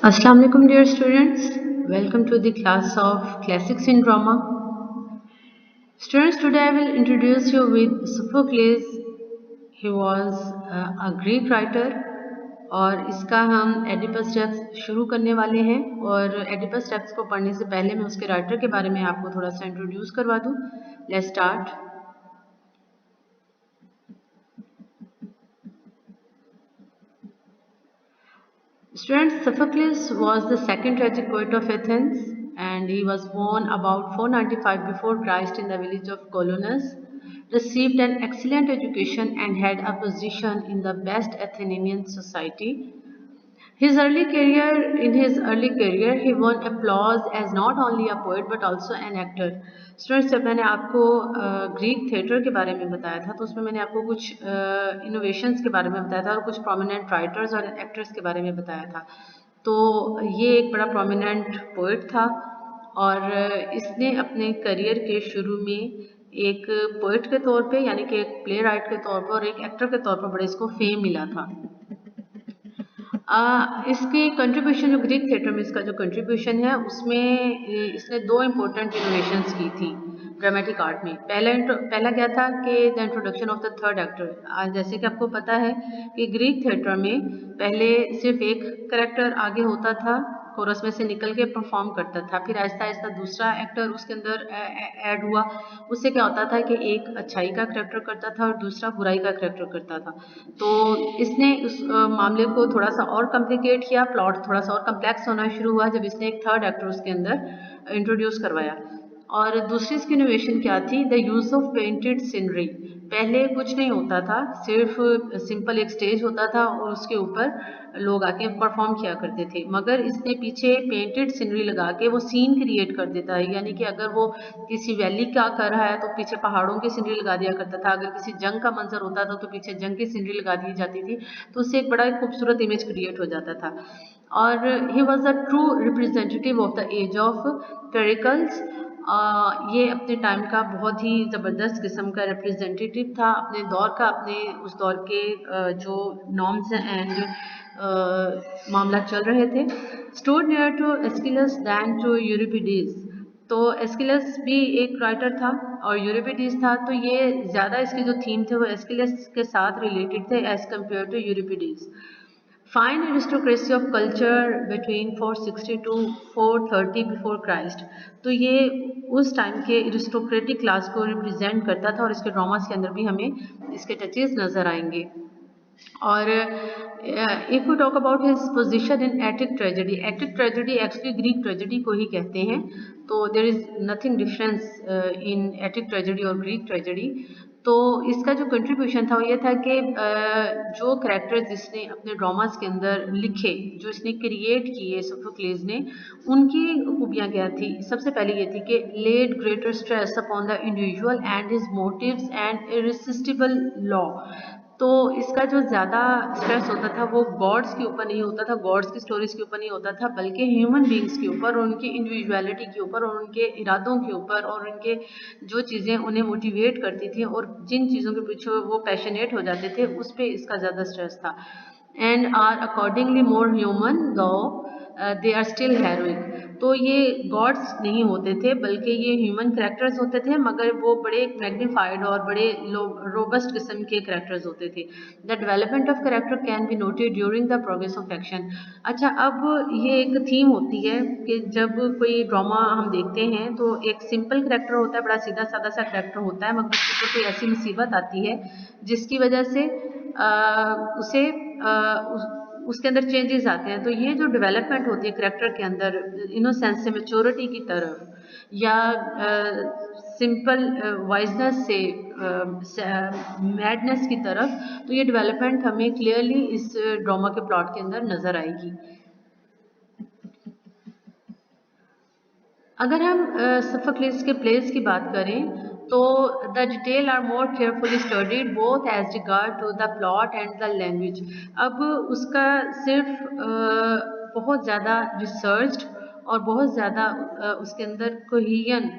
Assalamu alaikum dear students. Welcome to the class of Classics in Drama. Students, today I will introduce you with Sophocles. He was a Greek writer और इसका हम Oedipus text शुरू करने वाले हैं और Oedipus text को पढ़ने से पहले मैं उसके राइटर के बारे में आपको थोड़ा सा इंट्रोड्यूस करवा दूँ. Let's start. Students, Sophocles was the second tragic poet of Athens and he was born about 495 before Christ in the village of Colonus, received an excellent education and had a position in the best Athenian society. In his early career, he won applause as not only a poet but also an actor. Students, जब मैंने आपको Greek theatre के बारे में बताया था तो उसमें मैंने आपको कुछ इनोवेशंस के बारे में बताया था और कुछ प्रोमिनेंट राइटर्स और एक्टर्स के बारे में बताया था. तो ये एक बड़ा प्रोमिनेंट पोइट था और इसने अपने करियर के शुरू में एक पोइट के तौर पे यानी कि एक प्ले राइट के तौर पर और एक एक्टर के तौर पर बड़े इसको फेम मिला था. इसकी कंट्रीब्यूशन जो ग्रीक थिएटर में इसका जो कंट्रीब्यूशन है उसमें इसने दो इम्पोर्टेंट इनोवेशंस की थी ड्रामेटिक आर्ट में. पहला क्या था कि the introduction of the third actor. जैसे कि आपको पता है कि ग्रीक थिएटर में पहले सिर्फ एक करेक्टर आगे होता था, कोरस में से निकल के परफॉर्म करता था, फिर आहिस्ता आहिस्ता दूसरा एक्टर उसके अंदर ऐड हुआ. उससे क्या होता था कि एक अच्छाई का करेक्टर करता था और दूसरा बुराई का करेक्टर करता था. तो इसने उस मामले को थोड़ा सा और कॉम्प्लिकेट किया, प्लॉट थोड़ा सा और कम्प्लेक्स होना शुरू हुआ जब इसने एक थर्ड एक्टर उसके अंदर इंट्रोड्यूस करवाया. और दूसरी इसकी इनोवेशन क्या थी? The use of painted scenery. पहले कुछ नहीं होता था, सिर्फ सिंपल एक स्टेज होता था और उसके ऊपर लोग आके परफॉर्म किया करते थे, मगर इसने पीछे पेंटेड सीनरी लगा के वो सीन क्रिएट कर देता है. यानी कि अगर वो किसी वैली का कर रहा है तो पीछे पहाड़ों की सीनरी लगा दिया करता था, अगर किसी जंग का मंजर होता था तो पीछे जंग की सीनरी लगा दी जाती थी, तो उससे एक बड़ा खूबसूरत इमेज क्रिएट हो जाता था. और he was a true representative of the age of Pericles. ये अपने टाइम का बहुत ही ज़बरदस्त किस्म का रिप्रेजेंटेटिव था, अपने दौर का, अपने उस दौर के जो नॉर्म्स एंड मामला चल रहे थे. Stood near to Aeschylus than to Euripides. तो एस्किलस भी एक राइटर था और यूरिपिडीज था, तो ये ज़्यादा इसके जो थीम थे वो एस्किलस के साथ रिलेटेड थे as compared to Euripides. Fine aristocracy of culture between 460 to 430 before Christ. तो ये उस टाइम के एरिस्टोक्रेटिक क्लास को रिप्रेजेंट करता था और इसके ड्रामास के अंदर भी हमें इसके टचेस नज़र आएंगे. और if you talk about his position in attic tragedy actually Greek tragedy को ही कहते हैं, तो there is nothing difference in attic tragedy और ग्रीक ट्रेजेडी. तो इसका जो कंट्रीब्यूशन था वो ये था कि जो कैरेक्टर्स जिसने अपने ड्रामास के अंदर लिखे, जो इसने क्रिएट किए सोफोक्लेस ने, उनकी खूबियाँ क्या थी? सबसे पहले ये थी कि laid greater stress upon the individual and his motives and irresistible law. तो इसका जो ज़्यादा स्ट्रेस होता था वो गॉड्स के ऊपर नहीं होता था, गॉड्स की स्टोरीज के ऊपर नहीं होता था, बल्कि ह्यूमन बींग्स के ऊपर और उनकी इंडिविजुअलिटी के ऊपर और उनके इरादों के ऊपर और उनके जो चीज़ें उन्हें मोटिवेट करती थी और जिन चीज़ों के पीछे वो पैशनेट हो जाते थे उस पर इसका ज़्यादा स्ट्रेस था. And are accordingly more human though they are still heroic. तो ये गॉड्स नहीं होते थे बल्कि ये ह्यूमन करेक्टर्स होते थे, मगर वो बड़े मैग्नीफाइड और बड़े रोबस्ट किस्म के करेक्टर्स होते थे. The development of character can be noted during the progress of action. अच्छा, अब ये एक थीम होती है कि जब कोई ड्रामा हम देखते हैं तो एक सिंपल करेक्टर होता है, बड़ा सीधा साधा सा करेक्टर होता है, मगर उसके ऊपर कोई ऐसी मुसीबत आती है जिसकी वजह से उसे उसके अंदर चेंजेस आते हैं. तो ये जो डेवलपमेंट होती है करेक्टर के अंदर इनोसेंस से मैच्योरिटी की तरफ या सिंपल वाइजनेस से मैडनेस की तरफ, तो ये डेवलपमेंट हमें क्लियरली इस ड्रामा के प्लॉट के अंदर नज़र आएगी. अगर हम सोफोक्लिस के प्लेस की बात करें तो the detail are more carefully studied both as regard to the plot and the language. अब उसका सिर्फ बहुत ज़्यादा रिसर्च्ड और बहुत ज़्यादा उसके अंदर कोहियन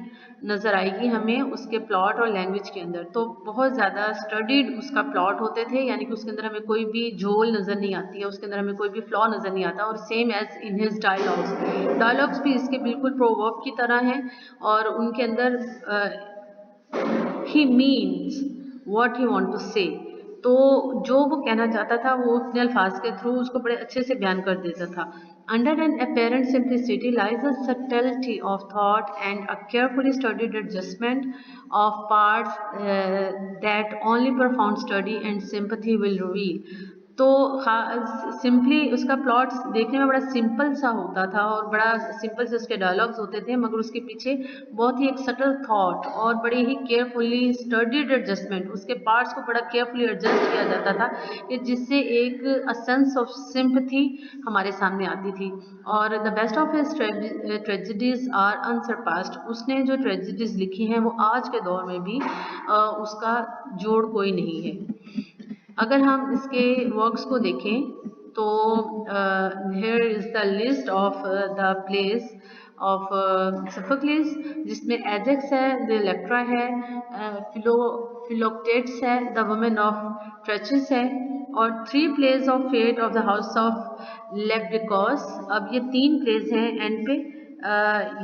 नज़र आएगी हमें उसके प्लॉट और लैंग्वेज के अंदर। तो बहुत ज़्यादा स्टडीड उसका प्लॉट होते थे, यानी कि उसके अंदर हमें कोई भी झोल नज़र नहीं आती है, उसके अंदर हमें कोई भी फ्लॉ नज़र नहीं आता। और same as in his dialogues भी इसके बिल्कुल प्रोवर्ब की तरह हैं और उनके अंदर he means what he want to say. तो जो वो कहना चाहता था वो अपने अल्फाज के थ्रू उसको बड़े अच्छे से बयान कर देता था। Under an apparent simplicity lies a subtlety of thought and a carefully studied adjustment of parts that only profound study and sympathy will reveal। तो सिंपली उसका प्लॉट देखने में बड़ा सिंपल सा होता था और बड़ा सिंपल से उसके डायलॉग्स होते थे, मगर उसके पीछे बहुत ही एक सटल थॉट और बड़े ही केयरफुली स्टडीड एडजस्टमेंट, उसके पार्ट्स को बड़ा केयरफुली एडजस्ट किया जाता था कि जिससे एक सेंस ऑफ सिंपथी हमारे सामने आती थी। और the best of his tragedies are unsurpassed. उसने जो ट्रेजेडीज लिखी हैं वो आज के दौर में भी उसका जोड़ कोई नहीं है। अगर हम इसके वर्क्स को देखें तो here is the list of the plays of Sophocles, जिसमें एजेक्स है, द इलेक्ट्रा है, फिलोक्टेट्स है, द वुमेन ऑफ ट्रेचिस है, और 3 plays of fate of the house of Labdacus. अब ये 3 प्लेस हैं एंड पे,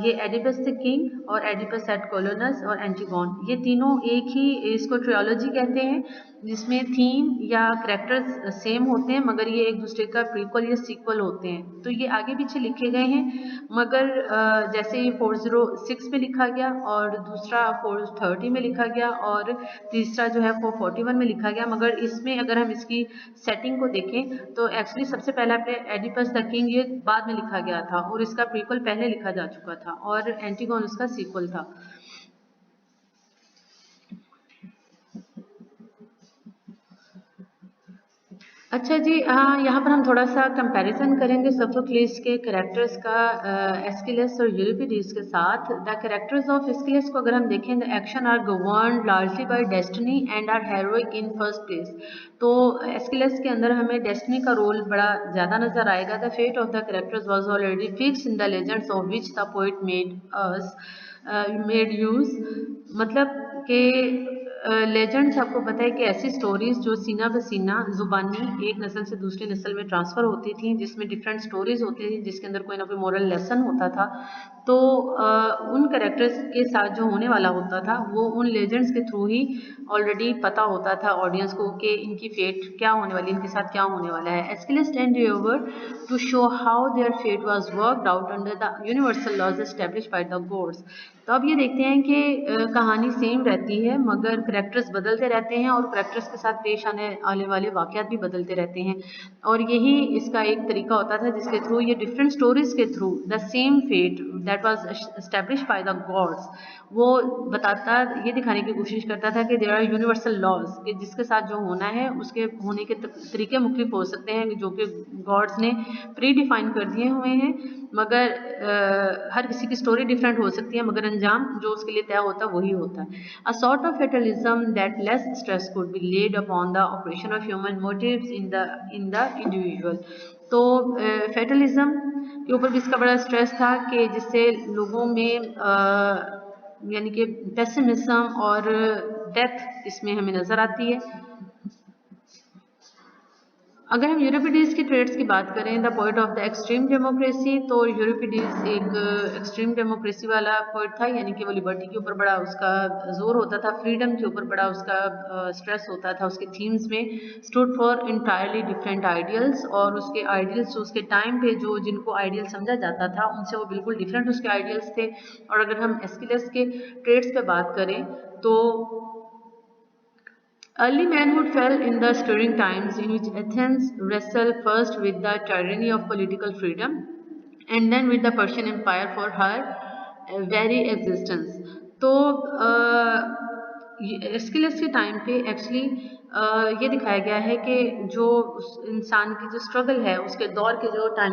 ये एडिपस द किंग और एडिपस एट कोलोनस और एंटीगोन, ये तीनों एक ही, इसको ट्रियोलॉजी कहते हैं, जिसमें थीम या करेक्टर्स सेम होते हैं मगर ये एक दूसरे का प्रीक्वल या सीक्वल होते हैं। तो ये आगे पीछे लिखे गए हैं, मगर जैसे ये 406 में लिखा गया और दूसरा 430 में लिखा गया और तीसरा जो है 441 में लिखा गया, मगर इसमें अगर हम इसकी सेटिंग को देखें तो एक्चुअली सबसे पहला पे एडिपस द किंग ये बाद में लिखा गया था और इसका प्रीक्वल पहले लिखा जा चुका था और एंटीगोन उसका सीक्वल था। अच्छा जी, हाँ, यहाँ पर हम थोड़ा सा कंपैरिजन करेंगे सोफोक्लिस के कैरेक्टर्स का एस्किलस और यूरिपिडीज के साथ। द कैरेक्टर्स ऑफ एस्किलस को अगर हम देखें, the action are governed largely by destiny and are heroic in first place. तो एस्किलस के अंदर हमें डेस्टिनी का रोल बड़ा ज़्यादा नजर आएगा। The fate of the characters was already fixed in the legends of which the poet made use. मतलब कि लेजेंड्स, आपको पता है कि ऐसी स्टोरीज जो सीना बसीना जुबानी एक नस्ल से दूसरी नस्ल में ट्रांसफ़र होती थी, जिसमें डिफरेंट स्टोरीज होती थी, जिसके अंदर कोई ना कोई मोरल लेसन होता था। तो उन करेक्टर्स के साथ जो होने वाला होता था वो उन लेजेंड्स के थ्रू ही ऑलरेडी पता होता था ऑडियंस को कि इनकी फेट क्या होने वाली, इनके साथ क्या होने वाला है। Aeschylus endeavour to show how their fate was worked out under the universal laws established by the gods. तो अब ये देखते हैं कि कहानी सेम रहती है मगर करेक्टर्स बदलते रहते हैं और करेक्टर्स के साथ पेश आने वाले वाक़यात भी बदलते रहते हैं। और यही इसका एक तरीका होता था जिसके थ्रू ये डिफरेंट स्टोरीज के through the same fate that was established by the gods, वो बताता, ये दिखाने की कोशिश करता था कि देयर आर यूनिवर्सल लॉज, कि जिसके साथ जो होना है उसके होने के तरीके मुख्तलिफ हो सकते हैं जो कि गॉड्स ने प्री डिफाइन कर दिए हुए हैं, मगर हर किसी की स्टोरी डिफरेंट हो सकती है मगर अंजाम जो उसके लिए तय होता है वही होता है। A sort of fatalism that less stress could be laid upon the operation of human motives in the individual. तो फेटलिज्म के ऊपर भी इसका बड़ा स्ट्रेस था कि जिससे लोगों में यानी कि पेसिमिज्म और डेथ इसमें हमें नज़र आती है। अगर हम यूरिपिडीज के ट्रेड्स की बात करें, the poet of the extreme democracy, तो यूरिपिडीज एक एक्सट्रीम डेमोक्रेसी वाला पोइट था, यानी कि वो लिबर्टी के ऊपर बड़ा उसका जोर होता था, फ्रीडम के ऊपर बड़ा उसका स्ट्रेस होता था। उसके थीम्स में stood for entirely different ideals, और उसके आइडियल्स जो उसके टाइम पे जो जिनको आइडियल समझा जाता था उनसे वो बिल्कुल डिफरेंट उसके आइडियल्स थे। और अगर हम एस्किलस के ट्रेड्स पे बात करें तो early manhood fell in the stirring times in which Athens wrestled first with the tyranny of political freedom and then with the Persian Empire for her very existence. तो एस्किलस के time पे actually ये दिखाया गया है कि जो इंसान की जो स्ट्रगल है उसके दौर के जो टाइम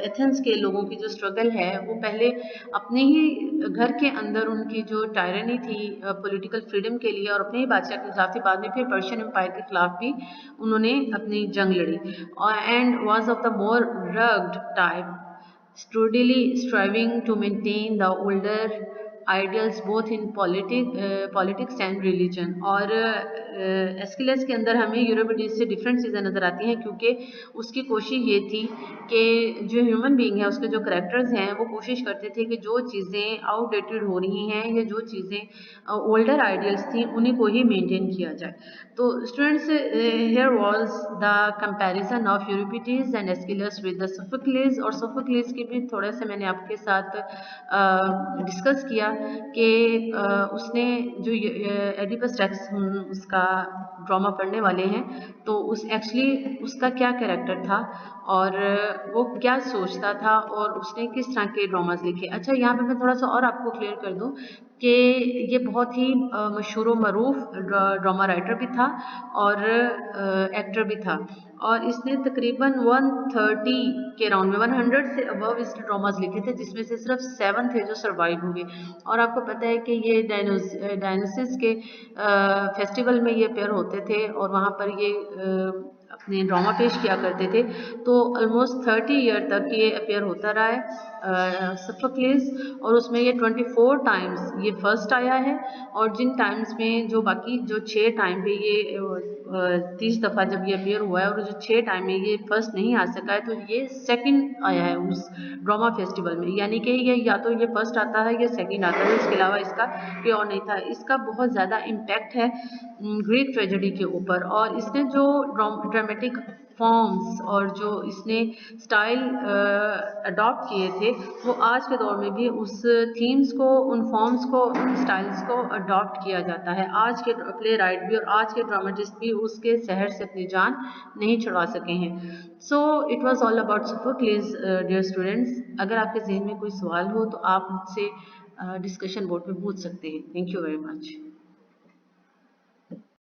एथेंस के लोगों की जो स्ट्रगल है वो पहले अपने ही घर के अंदर उनकी जो टायरनी थी पॉलिटिकल फ्रीडम के लिए और अपने ही बादशाह के खिलाफ थी, बाद में फिर पर्शियन एम्पायर के खिलाफ भी उन्होंने अपनी जंग लड़ी and was of the more rugged type, sturdily striving to maintain the older ideals both in politics and religion. और एस्किलस के अंदर हमें यूरिपिडीज से डिफरेंट चीज़ें नज़र आती हैं, क्योंकि उसकी कोशिश ये थी कि जो ह्यूमन बीइंग है उसके जो करेक्टर्स हैं वो कोशिश करते थे कि जो चीज़ें आउटडेटेड हो रही हैं या जो चीज़ें ओल्डर आइडियल्स थी उन्हीं को ही मेंटेन किया जाए। तो students, here was the comparison of Euripides and Aeschylus with the Sophocles. और सोफोक्लिस की भी थोड़ा सा मैंने आपके साथ डिस्कस किया कि उसने जो एडिपस रेक्स, उसका ड्रामा पढ़ने वाले हैं, तो उस एक्चुअली उसका क्या कैरेक्टर था और वो क्या सोचता था और उसने किस तरह के ड्रामास लिखे। अच्छा, यहाँ पे मैं थोड़ा सा और आपको क्लियर कर दूं कि ये बहुत ही मशहूर मरूफ ड्रामा राइटर भी था और एक्टर भी था, और इसने तकरीबन 130 के राउंड में 100 से अबव इसने ड्रामास लिखे थे, जिसमें से सिर्फ 7 थे जो सरवाइव हुए। और आपको पता है कि ये डायनोसिस के फेस्टिवल में ये पेयर होते थे और वहाँ पर ये अपने ड्रामा पेश किया करते थे। तो ऑलमोस्ट 30 ईयर तक ये अपेयर होता रहा है सोफोक्लिस, और उसमें ये 24 टाइम्स ये फर्स्ट आया है। और जिन टाइम्स में जो बाकी जो 6 टाइम पे ये 30 दफ़ा जब ये अपेयर हुआ है और जो 6 टाइम में ये फर्स्ट नहीं आ सका है, तो ये सेकंड आया है उस ड्रामा फेस्टिवल में। यानी कि ये या तो ये फर्स्ट आता है या सेकंड आता है, इसके अलावा इसका कोई और नहीं था। इसका बहुत ज़्यादा इम्पैक्ट है ग्रीक ट्रेजेडी के ऊपर, और इसने जो ड्रामेटिक फॉर्म्स और जो इसने स्टाइल अडॉप्ट किए थे, वो आज के दौर में भी उस थीम्स को, उन फॉर्म्स को, उन स्टाइल्स को अडॉप्ट किया जाता है। आज के प्ले राइट भी और आज के ड्रामेटिस्ट भी उसके शहर से अपनी जान नहीं छुड़ा सके हैं। So it was all about Sophocles dear students. अगर आपके जहन में कोई सवाल हो तो आप मुझसे डिस्कशन बोर्ड पे पूछ सकते हैं। Thank you very much.